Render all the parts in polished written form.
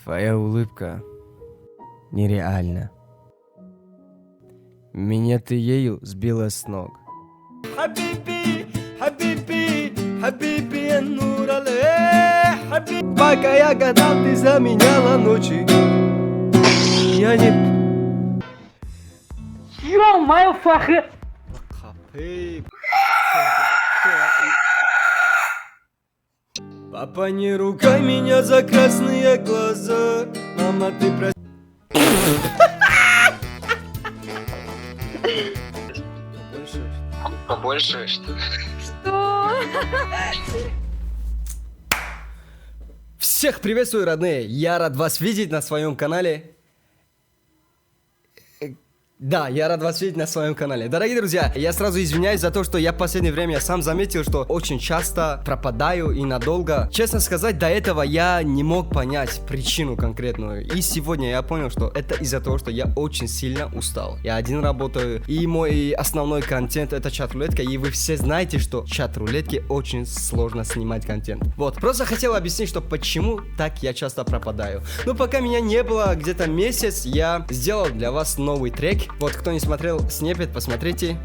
Твоя улыбка нереальна. Меня ты ею сбила с ног. Хабиби, хабиби, хабиби, я нурале, хабиби. Пока я гадал, ты заменяла ночи. Я не... Ё-моё, Фахрет! Папа, не ругай меня за красные глаза. Мама, ты прости. Побольше, что ли? Что? Всех приветствую, родные! Я рад вас видеть на своем канале. Да, я рад вас видеть на своем канале. Дорогие друзья, я сразу извиняюсь за то, что я в последнее время сам заметил, что очень часто пропадаю и надолго. Честно сказать, до этого я не мог понять причину конкретную. И сегодня я понял, что это из-за того, что я очень сильно устал. Я один работаю, и мой основной контент это чат-рулетка. И вы все знаете, что в чат-рулетке очень сложно снимать контент. Вот, просто хотел объяснить, что почему так я часто пропадаю. Но пока меня не было где-то месяц, я сделал для вас новый трек. Вот, кто не смотрел снепет, посмотрите.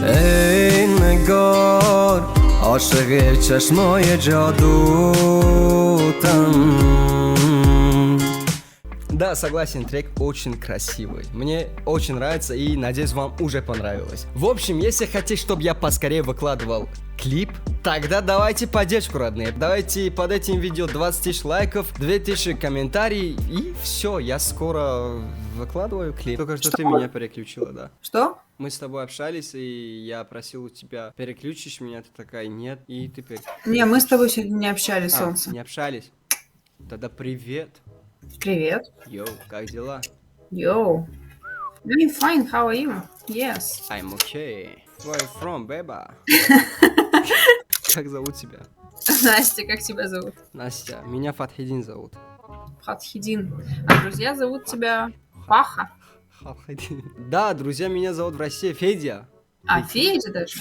Эй, негор, ашыгы чашмое джаду там. Да, согласен, трек очень красивый. Мне очень нравится и надеюсь, вам уже понравилось. В общем, если хотите, чтобы я поскорее выкладывал клип, тогда давайте поддержку, родные. Давайте под этим видео 20 тысяч лайков, 2000 комментариев и все, я скоро выкладываю клип. Только что ты меня переключила, да. Что? Мы с тобой общались, и я просил у тебя, переключишь меня, ты такая, нет, и ты Не, мы с тобой сегодня не общались, солнце. не общались? Тогда привет. Привет. Йоу, как дела? Йоу. I'm fine, how are you? Yes. I'm okay. Where you from, baby? Как зовут тебя? Настя, как тебя зовут? Настя. Меня Фатхидин зовут. Фатхидин. А друзья зовут тебя Паха. Фатхидин. Да, друзья, меня зовут в России Федя. А, Федя даже.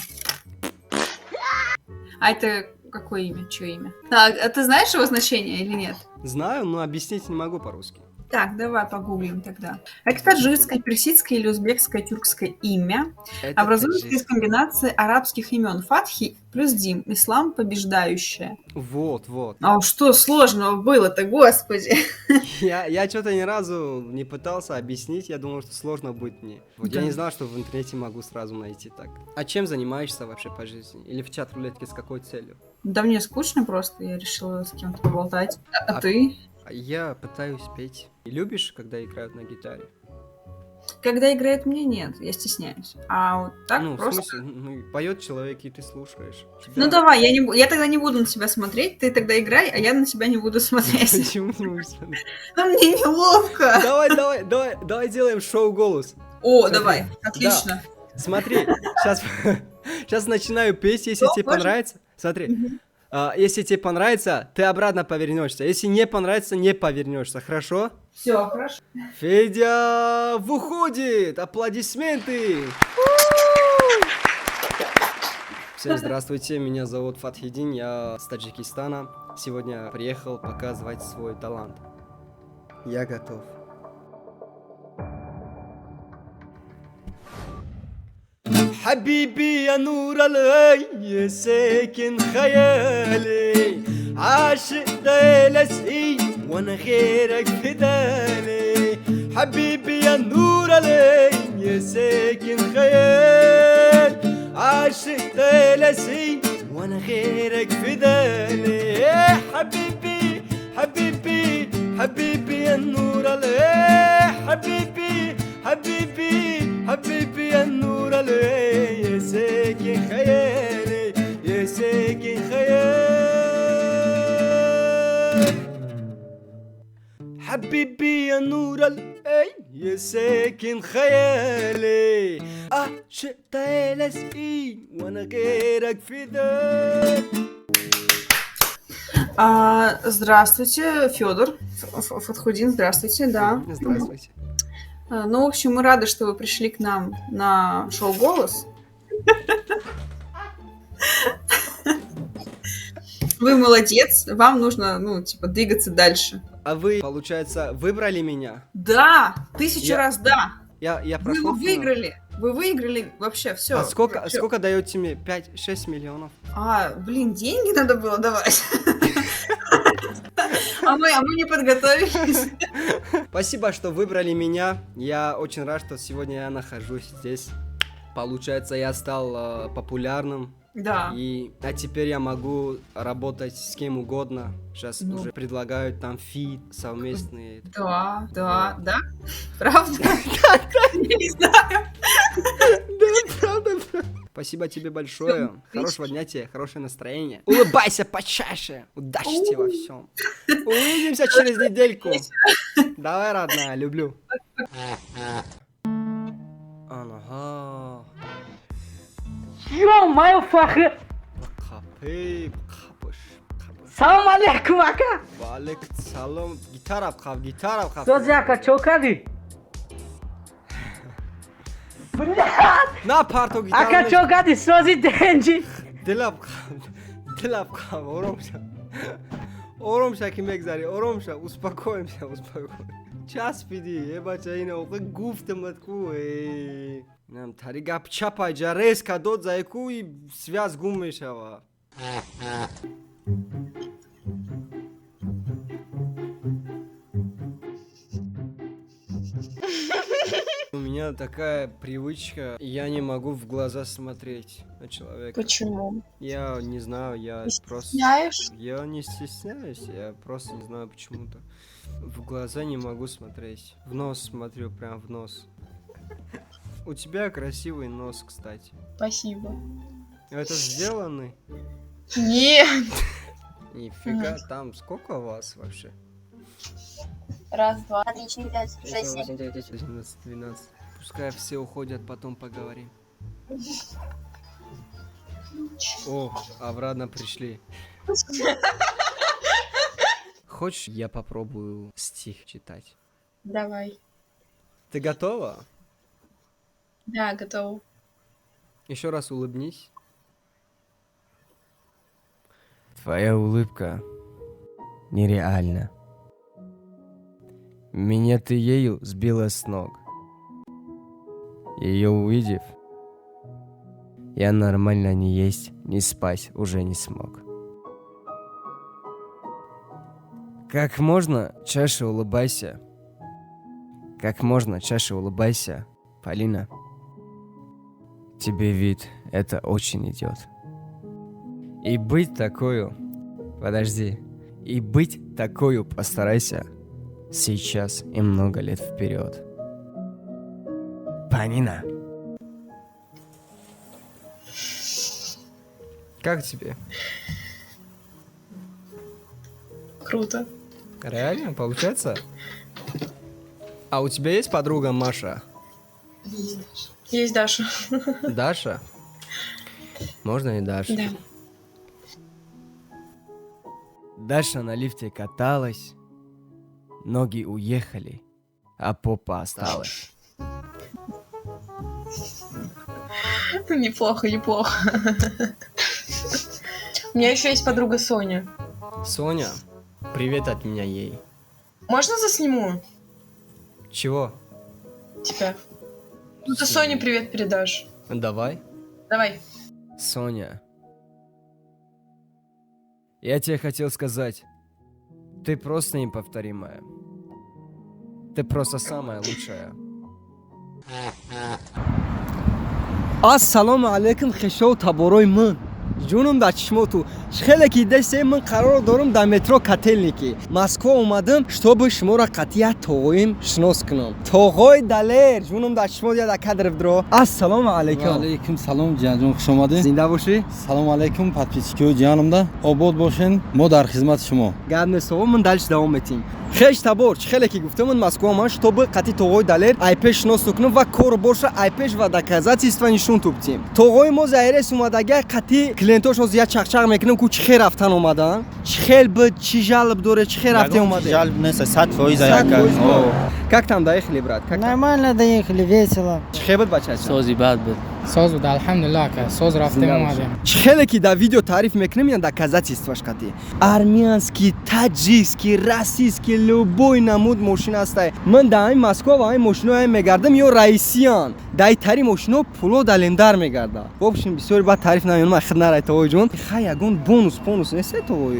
А это какое имя? Чье имя? Так, а ты знаешь его значение или нет? Знаю, но объяснить не могу по-русски. Так, давай погуглим тогда. Это таджикское, персидское или узбекское, тюркское имя. Это Образуется из таджикский. комбинации арабских имен Фатхи плюс Дим. Ислам побеждающее. Вот, вот. А что сложного было-то, господи? Я что-то ни разу не пытался объяснить, я думал, что сложно будет мне. Вот Да. я не знал, что в интернете могу сразу найти так. А чем занимаешься вообще по жизни? Или в чат-рулетке с какой целью? Да мне скучно просто, я решила с кем-то поболтать. А А- ты? Я пытаюсь петь. И любишь, когда играют на гитаре? Когда играет мне, нет, я стесняюсь. А вот так ну, просто... в смысле, ну, поет человек, и ты слушаешь. Тебя- Ну давай, я тогда не буду на тебя смотреть, ты тогда играй, а я на тебя не буду смотреть. Почему не можешь смотреть? Ну мне неловко. Давай сделаем шоу-голос. О, Смотри. давай, отлично. Смотри, сейчас начинаю петь, если тебе можно? понравится. Смотри, если тебе понравится, ты обратно повернешься. Если не понравится, не повернешься, хорошо? Все, хорошо. Федя выходит! Аплодисменты! Всем здравствуйте, меня зовут Фатхидин, я с Таджикистана. Сегодня приехал показывать свой талант. Я готов. حبيبي يا نور العين يا ساكن خيالي عاشق ليلسقي وانا غيرك في بالي حبيبي يا نور العين يا ساكن خيال عاشق ليلسقي وانا غيرك في بالي حبيبي حبيبي حبيبي يا نور العين حبيبي حبيبي حبيبي يا نور العين يا ساكن خيالي يا ساكن خيال حبيبي يا نور العين يا ساكن خيالي عشقت لازقين وانا غيرك في ذاك. Здравствуйте, Федор. Фатхудин, здравствуйте, да. Здравствуйте. Ну, в общем, мы рады, что вы пришли к нам на шоу «Голос». Вы молодец, вам нужно, двигаться дальше. А вы, получается, выбрали меня? Да, 1000 Я- раз да. Я Вы прошел его в финал? выиграли. Вы выиграли вообще все. А сколько даете мне? 5-6 миллионов? Блин, деньги надо было давать. А мы не подготовились. Спасибо, что выбрали меня. Я очень рад, что сегодня я нахожусь здесь. Получается, я стал популярным. Да. А теперь я могу работать с кем угодно. Сейчас Ну. уже предлагают там фит совместные. Да. Правда? Я не знаю. Правда. Спасибо тебе большое. Всё, Хорошего дня тебе, хорошее настроение. Улыбайся почаще. Удачи тебе во всем. Увидимся через недельку. Давай, родная, люблю. Ага. Ё-моё, Фахри! Kapı, kapış, kapış. Салом алейкум, ака! Aleyküm selam. Gitar apkav. Дози, ака, чё кади? Блядь! Na parto gitar. Ака, чё кади? Сози деньги! Дил апкав. Оромша ки мегзари. Оромша, успокоимся. Час пиди, ебача ина уқи гуфтамат ку. Нам тари гап чапай жарес кадод зайку и связь гум мешава. У меня такая привычка, я не могу в глаза смотреть на человека. Почему? Я не знаю, я Ты просто... стесняешь? Я не стесняюсь, я просто не знаю почему-то. В глаза не могу смотреть. В нос смотрю, прям в нос. У тебя красивый нос, кстати. Спасибо. Это сделанный? Нет. Нифига, там сколько вас вообще? Раз, два, три, четыре, пять, шесть, семь. 11, 12. Пускай все уходят, потом поговорим. О, обратно пришли. Хочешь, я попробую стих читать? Давай. Ты готова? Да, готов. Еще раз улыбнись. Твоя улыбка нереальна. Меня ты ею сбила с ног. Ее увидев, я нормально ни есть, ни спать уже не смог. Как можно чаще улыбайся. Как можно чаще улыбайся, Полина. Тебе вид это очень идет. И быть такою, подожди, и быть такою постарайся сейчас и много лет вперед. Полина. Как тебе? Круто. Реально, получается? А у тебя есть подруга Маша? Есть Даша. Даша? Можно и Даша? Да. Даша на лифте каталась, ноги уехали, а попа осталась. Неплохо, неплохо. У меня еще есть подруга Соня. Соня, привет от меня ей. Можно засниму Чего? тебя? Ну ты Соне привет передашь. Давай. Давай. Соня. Я тебе хотел сказать, ты просто неповторимая. Ты просто самая лучшая. Ассаламу алейкум хешо таборой ман. جونم در چشماتو خیلی که دسته من قرار دارم در مترو کاتلنیکی مسکو اومدم чтобы شما را قطعیت تاقویم شناس کنم تاقای دلیر جونم در چشمات یا در کدر درو السلام علیکم алейкум салом ҷиянҷон хуш омадед. زنده боши Салом алейкум подписчикои ҷиянамда. Обод бошен. Мо дар хизмати шумо. гап нест оғо ман дальше давом метим хеш табор хеле ки гуфтам ман москва омадам чтобы қати тоғои далер айпеш шинос кунам ва кор боша айпеш ва доказательства нишон тубтим тоғои мо заирес омадага қати клиентошо зия чақчақ мекунам ку чӣ хел рафтан омадан чӣ хел буд чӣ жалб доре чӣ хел рафте омаде ҷалб нест 100% Как там доехали, брат? Как там? Нормально доехали, весело. Чхебет бачаша. Сози бад буд. Соз بود الحمدلله که соз рафтем اومدیم. Чхеле ки да видео тариф мекунем я доказательстваш кати. Армянский, таджикский, российский любой намуд машина аст. Ман да ин Москва ва ин машино мегардам ё раисиян. Да ин тари машино пуло далендар мегарда. В общем бисёр ба тариф намёнам хиднара то ҷон. Ха ягон бонус нест то.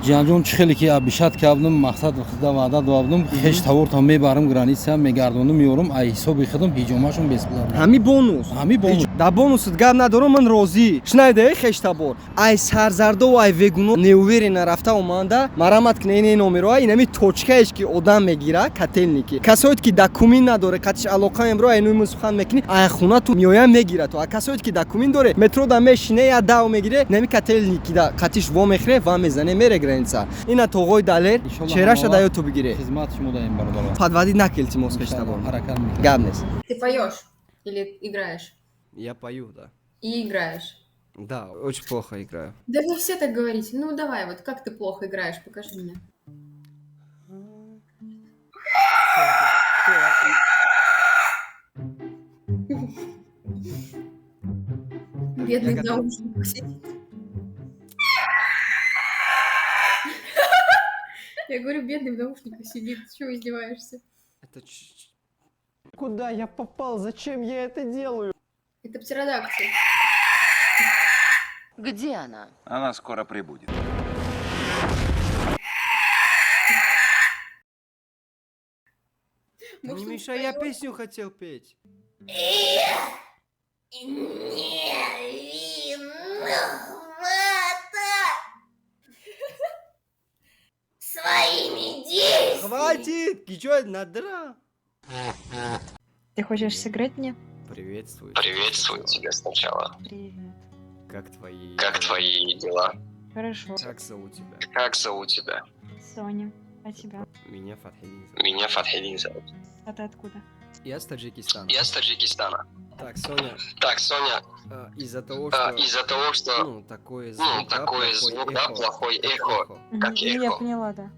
ҷианҷон чӣ хеле ки абишат кардам мақсад худа ваъда давдам хеш тавортам мебарам граница мегардонам меёрам ай ҳисоби худам ҳиҷомашон бесплатно. Ҳами бонус. Ҳами бонус. Да бонусот гап надорам ман розӣ. Шнайдаи хештабор. Ай сарзардо ва ай вегуно неувери нарафта оманда марамат кнене номеро инами точкаеш ки одам мегира котельники. Касоит ки документ надоре қатиш алоқа эмро ай нуи сухан мекунӣ ай хуна ту миёям мегира то. А касоит ки документ доре метро да мешине я дав мегире нами котельники да қатиш во мехре ва мезане мере граница. Ина тоғой далер чераша да ё ту бигире. Хизмат шумо даем бародаро. Подводи накелти мос хештабор. Ҳаракат мекунем. Гап нест. Ты поешь или играешь? Я пою, да. И играешь. Да, очень плохо играю. Да вы все так говорите. Ну давай, вот как ты плохо играешь, покажи мне. Бедный Я в готов. наушниках сидит. Я говорю, бедный в наушниках сидит. Ты чего издеваешься? Это Куда я попал? Зачем я это делаю? Это птеродактиль. Где она? Она скоро прибудет. не Может, он мешай, я поёт? песню хотел петь. Своими действиями. Хватит! Ты чё, надра? Ты хочешь сыграть мне? Приветствую. Приветствую тебя сначала. Привет. Как твои... Как твои дела? Хорошо. Как зовут тебя? Как зовут тебя? Соня. А тебя? Меня Фатхидин зовут. Меня Фатхидин зовут. А ты откуда? Я с Таджикистана. Я с Таджикистана. Так, Соня, Так, Соня, из-за того, что... из-за того, что Ну, такой звук, ну, такой звук, да, плохой эхо. Как Ну, я эхо. поняла, да.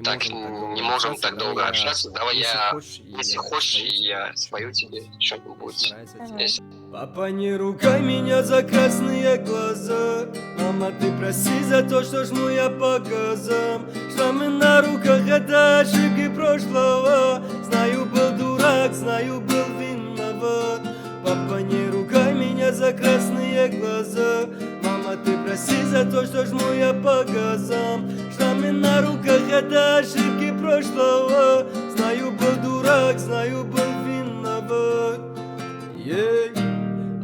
Так не можем так долго общаться. Давай я, если хочешь, я спою тебе что-нибудь. Давай. Папа, не ругай меня за красные глаза. Мама, ты прости за то, что жму я по газам. Шрамы на руках — это ошибки прошлого. Знаю, был дурак, знаю, был виноват. Папа, не ругай меня за красные глаза. Мама, ты прости за то, что жму я по газам. Шрамы на руках — это ошибки прошлого. Знаю, был дурак, знаю, был виноват. Ей,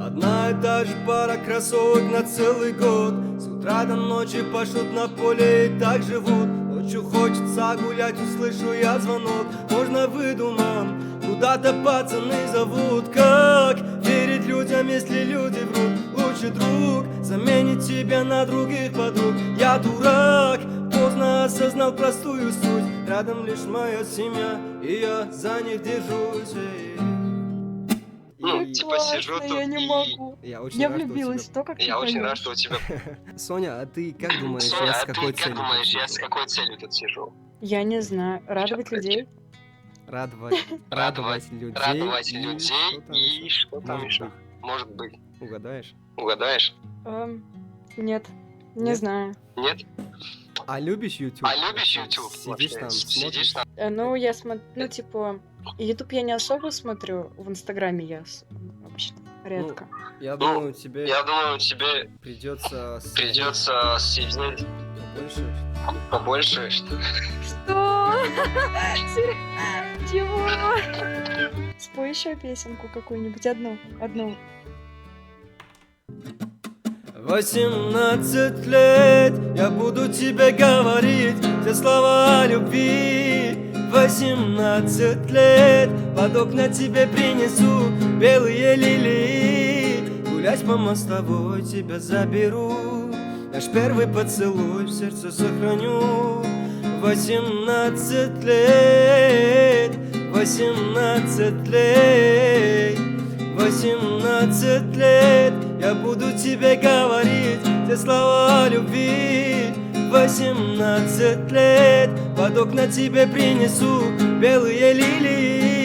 одна и та же пара кроссовок на целый год. С утра до ночи пашут на поле и так живут. Ночью хочется гулять, услышу я звонок. Можно выдумам, куда-то пацаны зовут. Как верить людям, если люди врут? Лучший друг заменит тебя на других подруг. Я дурак, поздно осознал простую суть. Рядом лишь моя семья, и я за них держусь. Ну, типа сижу тут я не и... могу. Я очень Я рад, что у влюбилась тебя- в то, как ты Я очень рад, поёшь. что у тебя... Соня, а ты как думаешь, я Соня, с а ты какой как целью? думаешь, тут я с сижу? какой целью тут сижу? Я не знаю. Радовать людей? Радовать людей. Радовать и людей что там и ещё? что там Может еще? быть, Может быть. Угадаешь? Угадаешь? Нет. Не Нет? знаю. Нет? А любишь YouTube? А любишь YouTube? Сидишь там, Сидишь там? Ну, я смотрю, ну, типа, YouTube я не особо смотрю, в Инстаграме я обычно редко. Я думаю, тебе Я думаю, тебе придется придется сидеть больше. побольше. Что? Чего? Спой еще песенку какую-нибудь, одну. 18 лет я буду тебе говорить все слова о любви. 18 лет под окна тебе принесу белые лилии. Гулять по мостовой тебя заберу. Наш первый поцелуй в сердце сохраню. 18 лет, 18 лет, 18 лет я буду тебе говорить все слова о любви. 18 лет под окна тебе принесу белые лилии.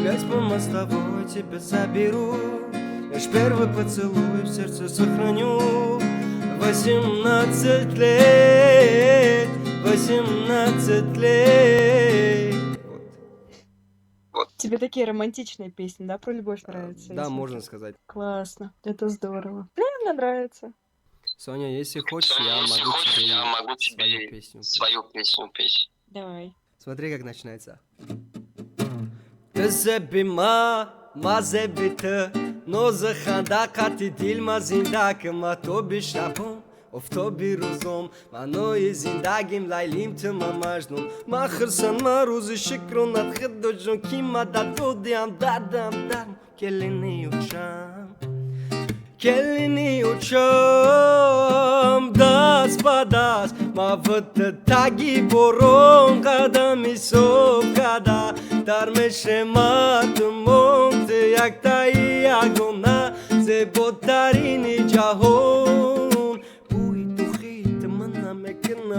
Гулять по мостовой тебя заберу, лишь первый поцелуй в сердце сохраню. 18 лет, 18 лет. Тебе такие романтичные песни, да, про любовь нравятся? Да, если можно так? сказать. Классно, это здорово. Мне нравится. Соня, если хочешь, Соня, я если могу хочешь, тебе я могу свою тебе песню. свою песню петь. Давай. Смотри, как начинается. Зебима, мазебита, но заханда кати дилма зиндакма то бишабум. Офтоби рузом, манои зиндагим лайлим тема мажнун. Махрсан марузы шикрун надхидоджун кима дадодиам дадам дам. Келини учам, дас падас, мавт таги борон кадами сокада. Дармеше матумон те яктай агона, зеботарини джахон.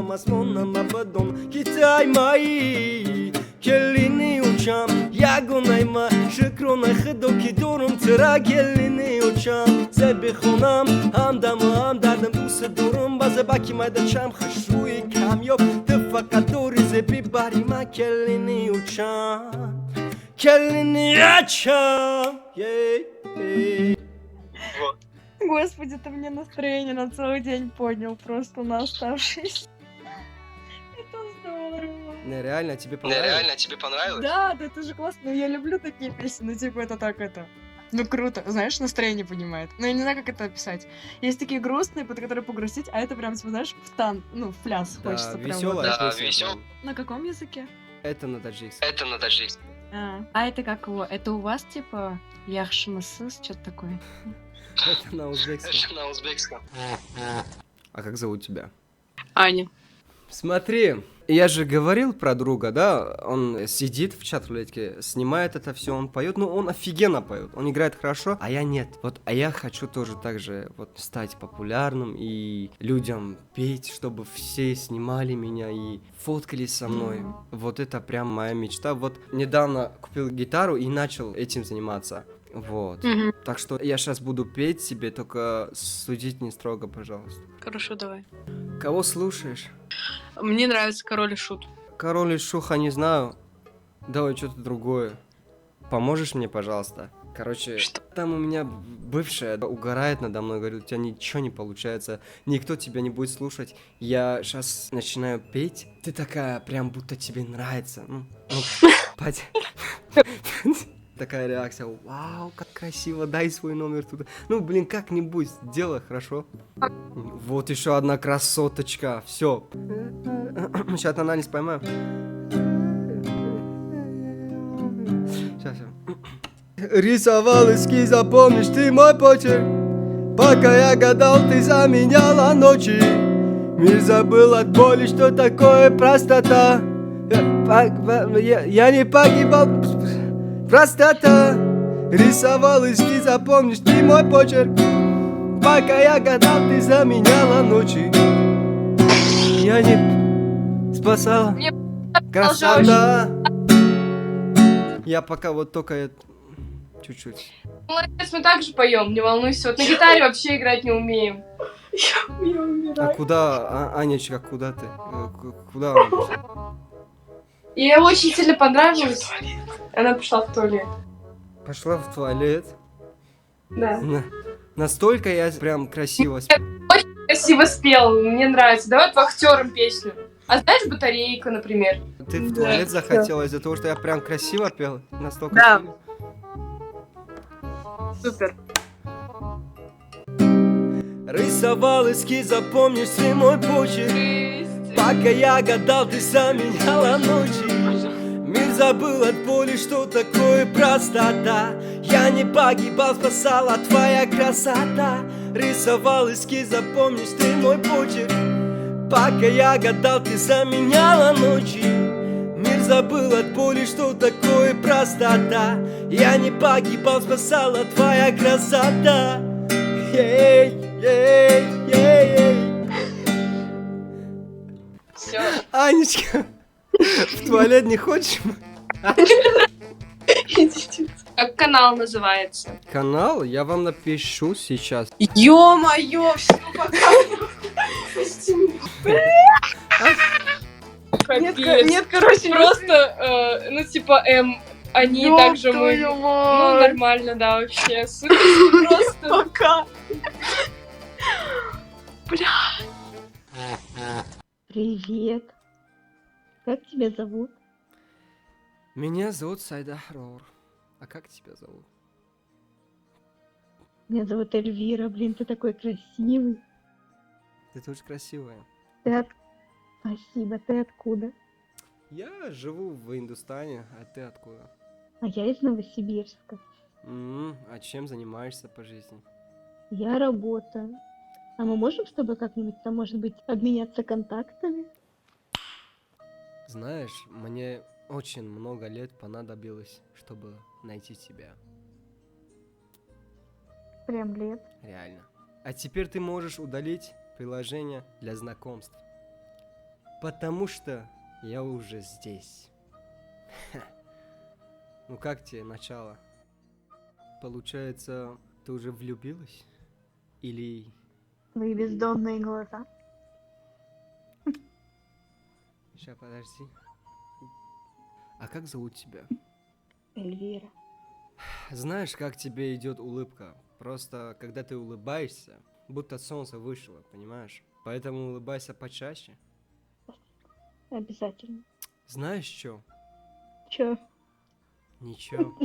Масмона мабадон китай май келини учам ягонайма шикрона хидо ки дорум тра келини учам зебихонам амдам бусе дорум базе баки майдачам хашуи камёб ты фақат дори зеби барима келини учам Господи, ты мне настроение на целый день поднял, просто на оставшись. Это здорово. Нереально, тебе Реально, понравилось? тебе понравилось? Да, да, это же классно. Ну, я люблю такие песни, ну, типа, это так, это... Ну, круто. Знаешь, настроение поднимает. Но я не знаю, как это описать. Есть такие грустные, под которые погрустить, а это прям, типа, знаешь, в пляс Да, хочется прям. веселая вот. Да, песня, весёл. прям. На каком языке? Это на таджикском. Это на таджикском. А это как его? Это у вас, типа, яхшмасыс, что-то такое? Это на узбекском. Это на узбекском. А как зовут тебя? Аня. Смотри, я же говорил про друга, да? Он сидит в чат-рулетке, снимает это все, он поет, ну он офигенно поет, он играет хорошо, а я нет. Вот, а я хочу тоже так же вот стать популярным и людям петь, чтобы все снимали меня и фоткались со мной. Вот это прям моя мечта. Вот недавно купил гитару и начал этим заниматься. Вот. Так что я сейчас буду петь себе, только судить не строго, пожалуйста. Хорошо, давай. Кого слушаешь? Мне нравится Король и Шут. Король и Шуха не знаю. Давай что-то другое. Поможешь мне, пожалуйста? Короче, там у меня бывшая угорает надо мной, говорит, у тебя ничего не получается, никто тебя не будет слушать. Я сейчас начинаю петь, ты такая, прям будто тебе нравится. Такая реакция, вау, как красиво, дай свой номер туда. Ну, блин, как-нибудь сделай, хорошо? Вот еще одна красоточка, все. Сейчас анализ поймаю. Сейчас. Рисовал эскиз, запомнишь ты мой почерк. Пока я гадал, ты заменяла ночи. Мир забыл от боли, что такое простота. Я не погибал. Простота. Рисовал эскиз, запомнишь ты мой почерк. Пока я гадал, ты заменяла ночи. Я не спасала. Красота. Я пока вот только чуть-чуть. Молодец, мы также поем, не волнуйся. Вот на гитаре вообще играть не умеем. А куда, Анечка, куда ты? Куда она пошла? Ей очень сильно понравилось. Она пошла в туалет. Пошла в туалет. Да. Настолько я прям красиво спел. Красиво спел, мне нравится. Давай вахтером песню. А знаешь батарейку, например? Ты в туалет захотела из-за того, что я прям красиво пел? Настолько Да. сильно? Супер. Рисовал эскиз, запомнишь ты мой почерк. Пока я гадал, ты заменяла ночи. Мир забыл от боли, что такое простота. Я не погибал, спасала твоя красота. Рисовал эскиз, запомнишь ты мой почерк. Пока я гадал, ты заменяла ночи. Мир забыл от боли, что такое простота. Я не погибал, спасала твоя красота. Все. Анечка, в туалет не хочешь? Как канал называется? Канал я вам напишу сейчас. Ё-моё, все, пока. Капец. Нет, короче, Просто, ну, типа, они Ёб также мы. твою Ну, мать. нормально, да, вообще. Супер, просто. Пока. Привет. Как тебя зовут? Меня зовут Сайда Роур. А как тебя зовут? Меня зовут Эльвира. Блин, ты такой красивый. Ты тоже красивая. Спасибо. Ты откуда? Я живу в Индустане, а ты откуда? А я из Новосибирска. А чем занимаешься по жизни? Я работаю. А мы можем с тобой как-нибудь там, может быть, обменяться контактами? Знаешь, мне очень много лет понадобилось, чтобы найти тебя. Прям лет. Реально. А теперь ты можешь удалить приложение для знакомств. Потому что я уже здесь. Ну как тебе начало? Получается, ты уже влюбилась? Или... Твои бездонные глаза. Сейчас, подожди. А как зовут тебя? Эльвира. Знаешь, как тебе идет улыбка? Просто, когда ты улыбаешься, будто солнце вышло, понимаешь? Поэтому улыбайся почаще. Обязательно. Знаешь что? Чё? Ничего.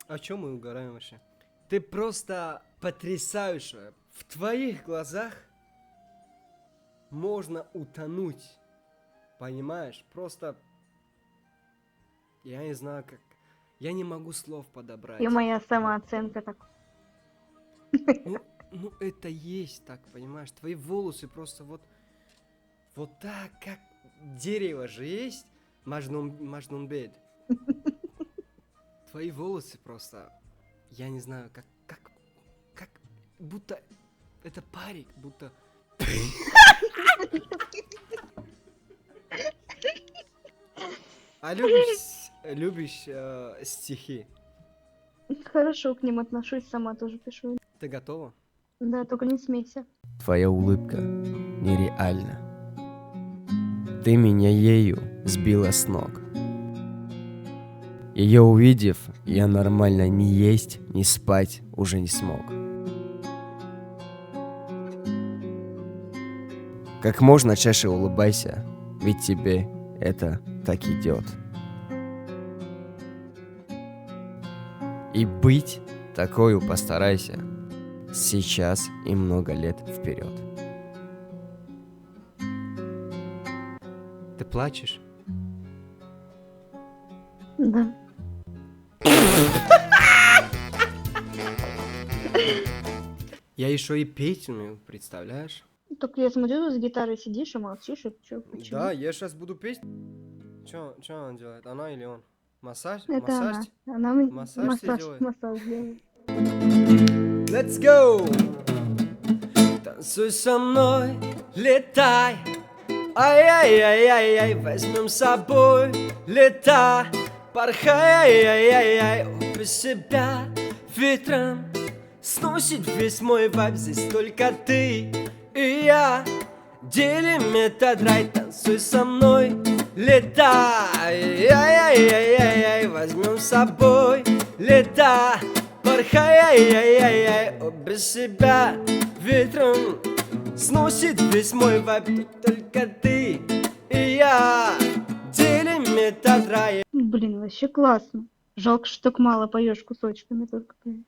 О чем мы угораем вообще? Ты просто потрясающая. В твоих глазах можно утонуть. Понимаешь? Просто... Я не знаю, как... Я не могу слов подобрать. И моя самооценка так. Ну, это есть так, понимаешь? Твои волосы просто вот так, как дерево же есть. Мажнунбед. Твои волосы просто... Я не знаю, как... Будто... Это парик, будто... А любишь стихи? Хорошо к ним отношусь, сама тоже пишу. Ты готова? Да, только не смейся. Твоя улыбка нереальна. Ты меня ею сбила с ног. Ее увидев, я нормально ни есть, ни спать уже не смог. Как можно чаще улыбайся, ведь тебе это так идет. И быть такою постарайся сейчас и много лет вперед. Ты плачешь? Да. Я еще и петь умею, представляешь? Только я смотрю, с гитарой сидишь и молчишь, и чё, почему? Да, я сейчас буду петь. Чё она делает? Она или он? Массаж? Это Массаж? она. Она Массаж тебе делает? массаж делает. Let's go! Танцуй со мной, летай. Ай-яй-яй-яй-яй, возьмем с собой лета. Порхай, ай-яй-яй-яй, без себя ветром сносит весь мой вайб. Здесь только ты и я. Делим этот рай, танцуй со мной, летай. Ай-яй-яй-яй-яй, возьмем с собой лета. Порхай, ай-яй-яй-яй, без себя ветром сносит весь мой вайб. Тут только ты и я. Делим этот рай. Блин, вообще классно. Жалко, что так мало поешь кусочками только. Блин.